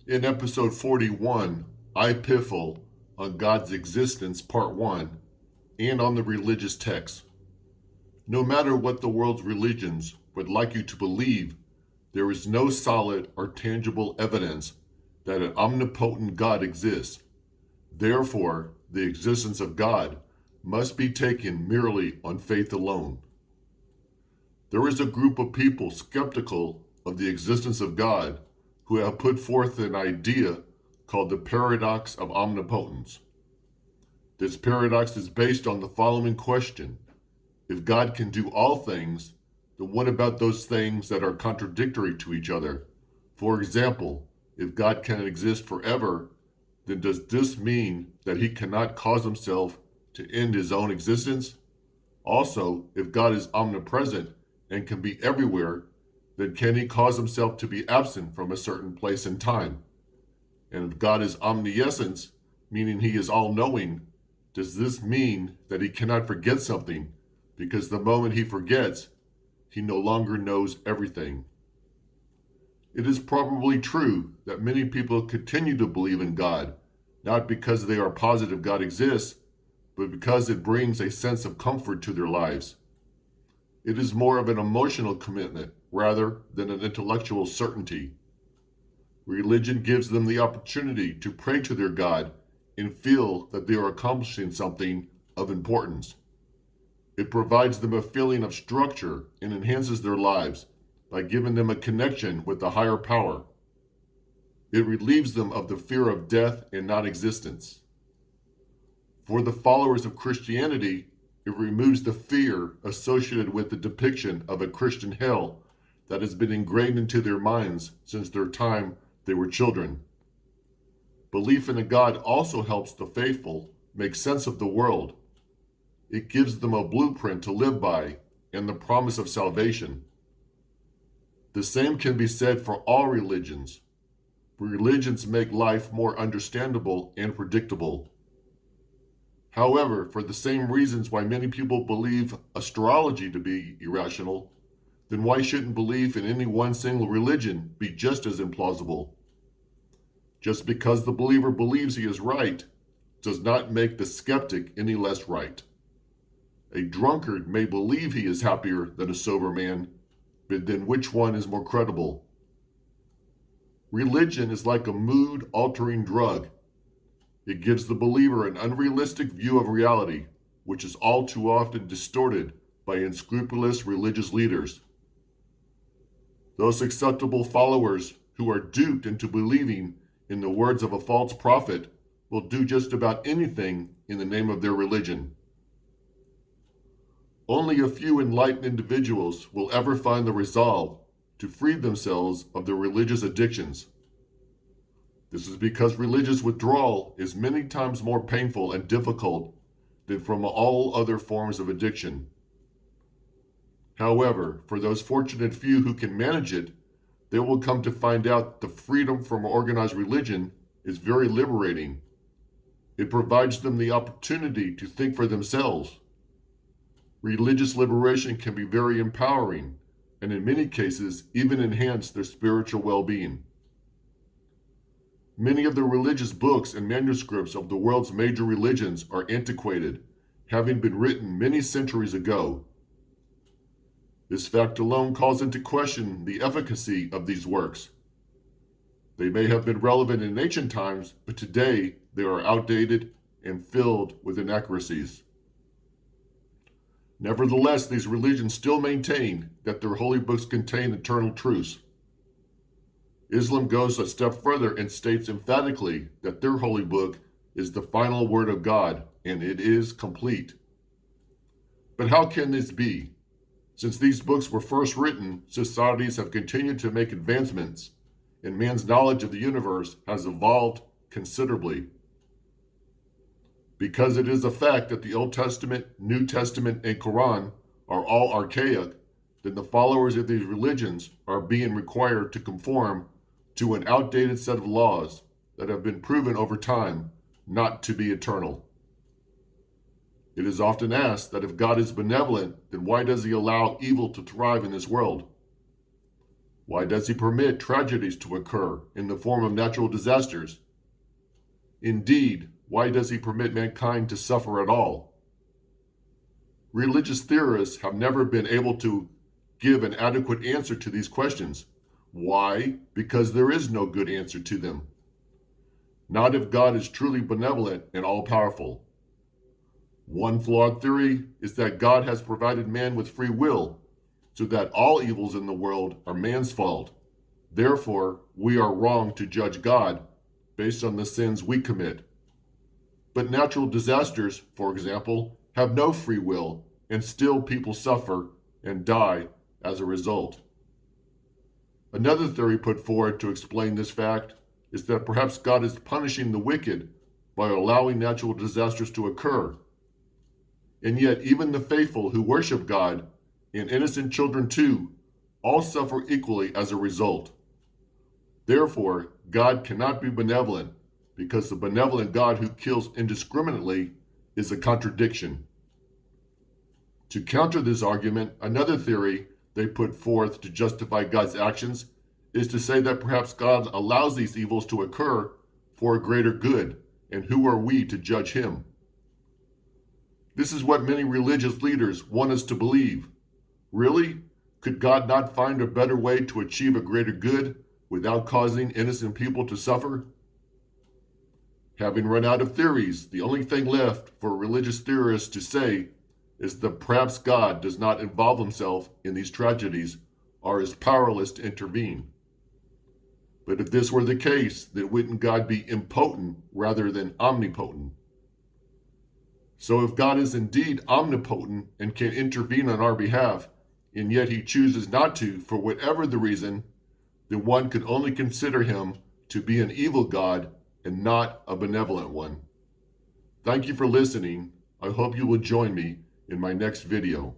In episode 41, iPiffle on God's existence, part 1, and on the religious texts. No matter what the world's religions would like you to believe, there is no solid or tangible evidence that an omnipotent God exists. Therefore, the existence of God must be taken merely on faith alone. There is a group of people skeptical of the existence of God who have put forth an idea called the paradox of omnipotence. This paradox is based on the following question. If God can do all things, then what about those things that are contradictory to each other? For example, if God can exist forever, then does this mean that he cannot cause himself to end his own existence? Also, if God is omnipresent and can be everywhere, then can he cause himself to be absent from a certain place and time? And if God is omniscience, meaning he is all-knowing, does this mean that he cannot forget something because the moment he forgets, he no longer knows everything? It is probably true that many people continue to believe in God, not because they are positive God exists, but because it brings a sense of comfort to their lives. It is more of an emotional commitment rather than an intellectual certainty. Religion gives them the opportunity to pray to their God and feel that they are accomplishing something of importance. It provides them a feeling of structure and enhances their lives by giving them a connection with the higher power. It relieves them of the fear of death and non-existence. For the followers of Christianity, it removes the fear associated with the depiction of a Christian hell that has been ingrained into their minds since their time they were children. Belief in a God also helps the faithful make sense of the world. It gives them a blueprint to live by and the promise of salvation. The same can be said for all religions. Religions make life more understandable and predictable. However, for the same reasons why many people believe astrology to be irrational, then why shouldn't belief in any one single religion be just as implausible? Just because the believer believes he is right does not make the skeptic any less right. A drunkard may believe he is happier than a sober man, but then which one is more credible? Religion is like a mood-altering drug. It gives the believer an unrealistic view of reality, which is all too often distorted by unscrupulous religious leaders. Those acceptable followers who are duped into believing in the words of a false prophet will do just about anything in the name of their religion. Only a few enlightened individuals will ever find the resolve to free themselves of their religious addictions. This is because religious withdrawal is many times more painful and difficult than from all other forms of addiction. However, for those fortunate few who can manage it, they will come to find out the freedom from organized religion is very liberating. It provides them the opportunity to think for themselves. Religious liberation can be very empowering, and in many cases even enhance their spiritual well-being. Many of the religious books and manuscripts of the world's major religions are antiquated, having been written many centuries ago. This fact alone calls into question the efficacy of these works. They may have been relevant in ancient times, but today they are outdated and filled with inaccuracies. Nevertheless, these religions still maintain that their holy books contain eternal truths. Islam goes a step further and states emphatically that their holy book is the final word of God, and it is complete. But how can this be? Since these books were first written, societies have continued to make advancements, and man's knowledge of the universe has evolved considerably. Because it is a fact that the Old Testament, New Testament, and Quran are all archaic, then the followers of these religions are being required to conform to an outdated set of laws that have been proven over time not to be eternal. It is often asked that if God is benevolent, then why does he allow evil to thrive in this world? Why does he permit tragedies to occur in the form of natural disasters? Indeed, why does he permit mankind to suffer at all? Religious theorists have never been able to give an adequate answer to these questions. Why? Because there is no good answer to them. Not if God is truly benevolent and all-powerful. One flawed theory is that God has provided man with free will, so that all evils in the world are man's fault. Therefore, we are wrong to judge God based on the sins we commit. But natural disasters, for example, have no free will, and still people suffer and die as a result. Another theory put forward to explain this fact is that perhaps God is punishing the wicked by allowing natural disasters to occur. And yet even the faithful who worship God, and innocent children too, all suffer equally as a result. Therefore, God cannot be benevolent, because the benevolent God who kills indiscriminately is a contradiction. To counter this argument, another theory they put forth to justify God's actions is to say that perhaps God allows these evils to occur for a greater good, and who are we to judge him? This is what many religious leaders want us to believe. Really? Could God not find a better way to achieve a greater good without causing innocent people to suffer? Having run out of theories, the only thing left for religious theorists to say is that perhaps God does not involve himself in these tragedies or is powerless to intervene. But if this were the case, then wouldn't God be impotent rather than omnipotent? So if God is indeed omnipotent and can intervene on our behalf, and yet he chooses not to for whatever the reason, then one could only consider him to be an evil God and not a benevolent one. Thank you for listening. I hope you will join me in my next video.